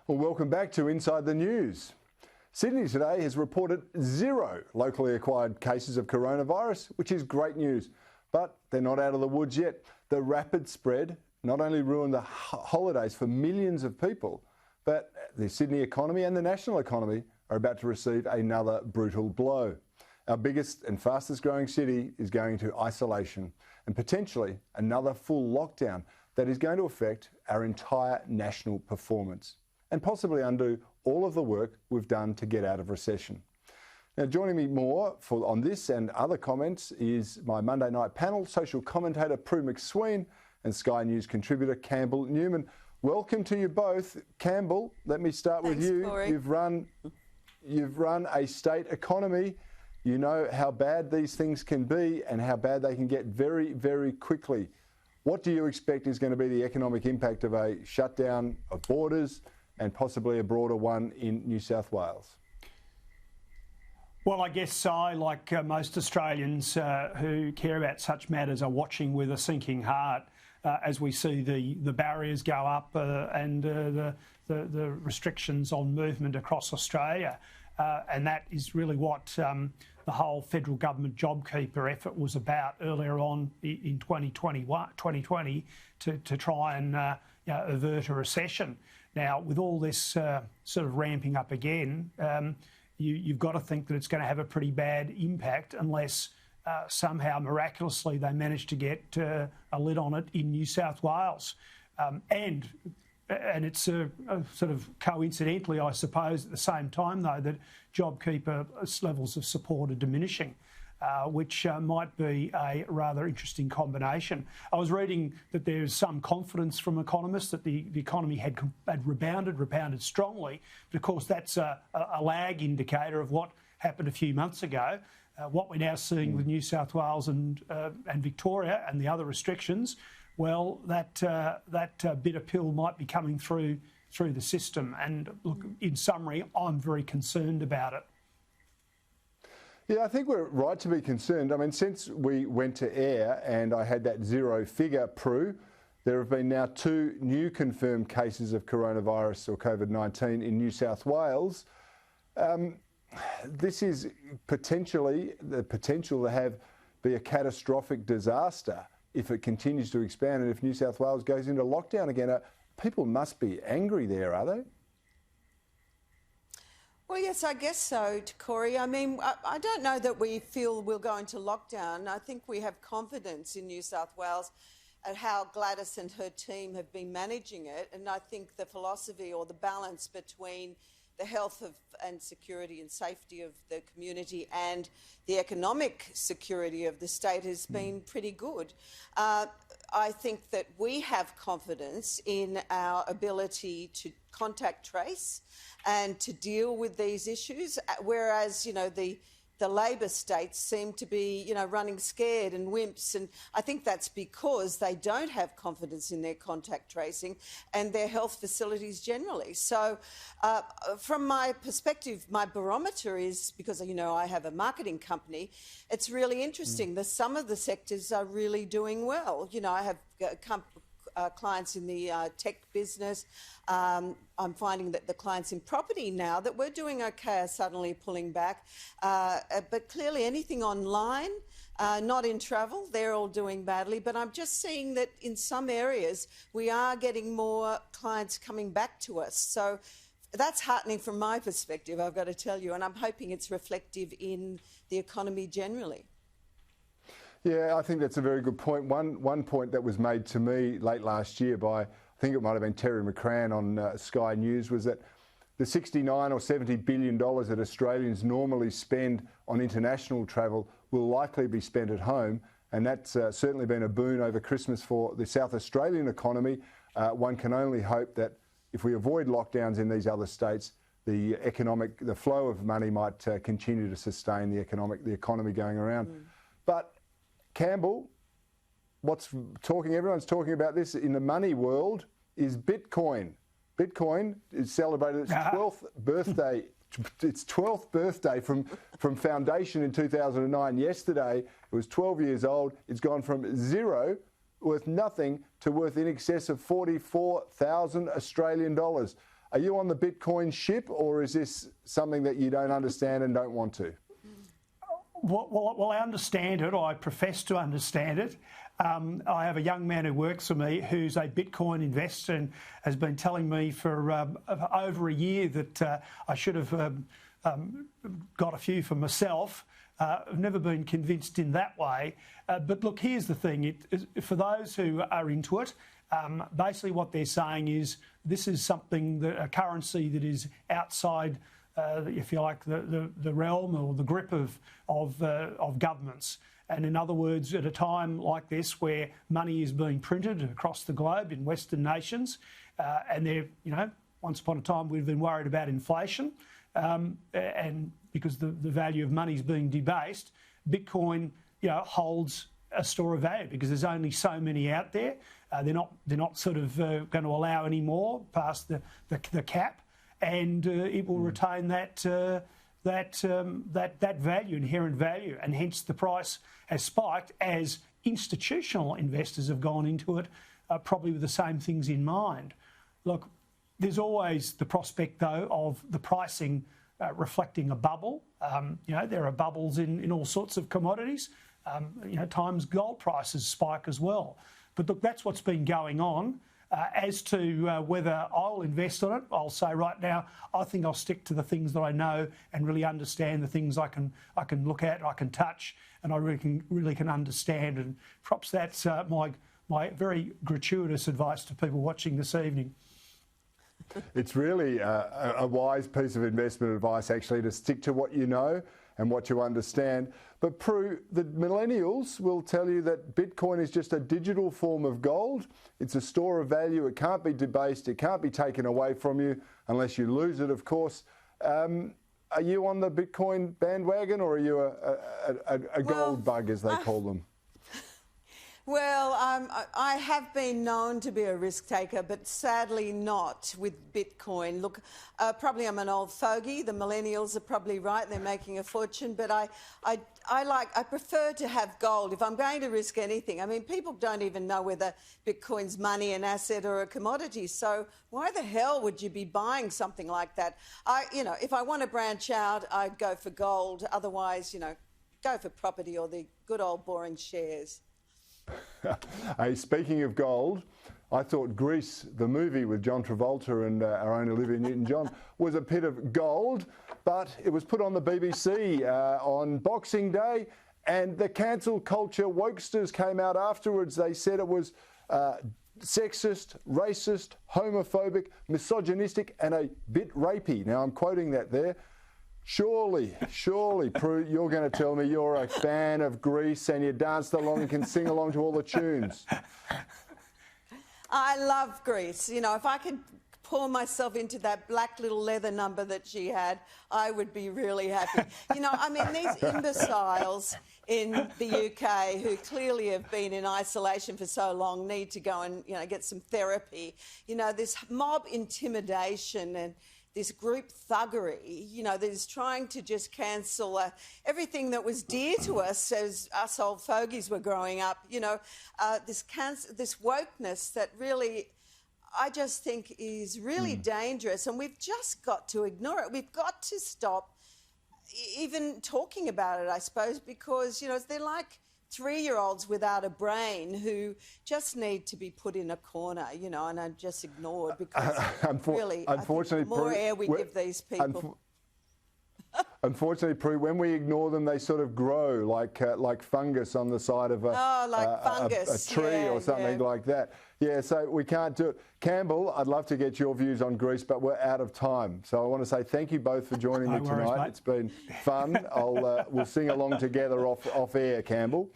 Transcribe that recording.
Well, welcome back to Inside the News. Sydney today has reported 0 locally acquired cases of coronavirus, which is great news. But they're not out of the woods yet. The rapid spread not only ruined the holidays for millions of people, but the Sydney economy and the national economy are about to receive another brutal blow. Our biggest and fastest growing city is going into isolation and potentially another full lockdown that is going to affect our entire national performance and possibly undo all of the work we've done to get out of recession. Now, joining me more on this and other comments is my Monday night panel, social commentator Prue McSween and Sky News contributor Campbell Newman. Welcome to you both. Campbell, let me start with you. Corey. You've run a state economy. You know how bad these things can be and how bad they can get very, very quickly. What do you expect is going to be the economic impact of a shutdown of borders and possibly a broader one in New South Wales? Well, I guess I, like most Australians who care about such matters, are watching with a sinking heart as we see the barriers go up and the restrictions on movement across Australia. And that is really what the whole federal government JobKeeper effort was about earlier on in 2020 to try and avert a recession. Now, with all this sort of ramping up again, you've got to think that it's going to have a pretty bad impact unless somehow miraculously they manage to get a lid on it in New South Wales. And it's sort of coincidentally, I suppose, at the same time, though, that JobKeeper levels of support are diminishing, which might be a rather interesting combination. I was reading that there's some confidence from economists that the economy had rebounded strongly. But, of course, that's a lag indicator of what happened a few months ago. What we're now seeing with New South Wales and Victoria and the other restrictions, well, that bitter pill might be coming through the system. And look, in summary, I'm very concerned about it. Yeah, I think we're right to be concerned. I mean, since we went to air and I had that 0 figure, Prue, there have been now 2 new confirmed cases of coronavirus or COVID-19 in New South Wales. This is potentially the potential to be a catastrophic disaster if it continues to expand and if New South Wales goes into lockdown again. People must be angry there, are they? Well, yes, I guess so, Corey. I mean, I don't know that we feel we'll go into lockdown. I think we have confidence in New South Wales at how Gladys and her team have been managing it. And I think the philosophy or the balance between the health and security and safety of the community and the economic security of the state has been pretty good. I think that we have confidence in our ability to contact trace and to deal with these issues, whereas, the Labor states seem to be, running scared and wimps. And I think that's because they don't have confidence in their contact tracing and their health facilities generally. So from my perspective, my barometer is, because, I have a marketing company, it's really interesting that some of the sectors are really doing well. I have clients in the tech business. I'm finding that the clients in property now that we're doing okay are suddenly pulling back. But clearly anything online, not in travel, they're all doing badly. But I'm just seeing that in some areas we are getting more clients coming back to us. So that's heartening from my perspective, I've got to tell you. And I'm hoping it's reflective in the economy generally. Yeah, I think that's a very good point. One point that was made to me late last year by, I think it might have been Terry McCrann on Sky News, was that the $69 or $70 billion that Australians normally spend on international travel will likely be spent at home. And that's certainly been a boon over Christmas for the South Australian economy. One can only hope that if we avoid lockdowns in these other states, the flow of money might continue to sustain the economy going around. But Campbell, everyone's talking about this in the money world, is Bitcoin. Bitcoin is celebrated its 12th birthday. Its 12th birthday from foundation in 2009. Yesterday, it was 12 years old. It's gone from 0, worth nothing, to worth in excess of 44,000 Australian dollars. Are you on the Bitcoin ship, or is this something that you don't understand and don't want to? Well, I understand it. I profess to understand it. I have a young man who works for me who's a Bitcoin investor and has been telling me for over a year that I should have got a few for myself. I've never been convinced in that way. But look, here's the thing. For those who are into it, basically what they're saying is this is something, a currency that is outside, if you like, the realm or the grip of governments. And in other words, at a time like this where money is being printed across the globe in Western nations, and they're, once upon a time we've been worried about inflation, and because the value of money is being debased, Bitcoin, holds a store of value because there's only so many out there. They're not sort of going to allow any more past the cap, and it will retain that value, inherent value, and hence the price has spiked as institutional investors have gone into it, probably with the same things in mind. Look, there's always the prospect, though, of the pricing reflecting a bubble. There are bubbles in all sorts of commodities. Times gold prices spike as well. But look, that's what's been going on. As to whether I'll invest on it, I'll say right now, I think I'll stick to the things that I know and really understand, the things I can look at, I can touch, and I really can understand. And perhaps that's my very gratuitous advice to people watching this evening. It's really a wise piece of investment advice, actually, to stick to what you know and what you understand. But Prue, the millennials will tell you that Bitcoin is just a digital form of gold. It's a store of value. It can't be debased. It can't be taken away from you unless you lose it, of course. Are you on the Bitcoin bandwagon, or are you a gold bug, as they call them? Well, I have been known to be a risk taker, but sadly not with Bitcoin. Look, probably I'm an old fogey. The millennials are probably right. They're making a fortune, but I prefer to have gold if I'm going to risk anything. I mean, people don't even know whether Bitcoin's money, an asset, or a commodity. So why the hell would you be buying something like that? If I want to branch out, I'd go for gold. Otherwise, go for property or the good old boring shares. Hey, speaking of gold, I thought Grease, the movie with John Travolta and our own Olivia Newton-John, was a pit of gold, but it was put on the BBC on Boxing Day, and the cancel culture wokesters came out afterwards. They said it was sexist, racist, homophobic, misogynistic, and a bit rapey. Now, I'm quoting that there. Surely, Prue, you're going to tell me you're a fan of Grease and you danced along and can sing along to all the tunes. I love Grease. If I could pour myself into that black little leather number that she had, I would be really happy. These imbeciles in the UK who clearly have been in isolation for so long need to go and, get some therapy. This mob intimidation and this group thuggery, that is trying to just cancel everything that was dear to us as us old fogies were growing up. This wokeness that really, I just think is really dangerous, and we've just got to ignore it. We've got to stop even talking about it, I suppose, because, they're like 3-year-olds without a brain who just need to be put in a corner, and are just ignored because really, unfortunately, the more air we give these people. Unfortunately, Prue, when we ignore them, they sort of grow like fungus on the side of a tree or something like that. Yeah, so we can't do it. Campbell, I'd love to get your views on Greece, but we're out of time. So I want to say thank you both for joining me tonight. It's been fun. We'll sing along together off air, Campbell.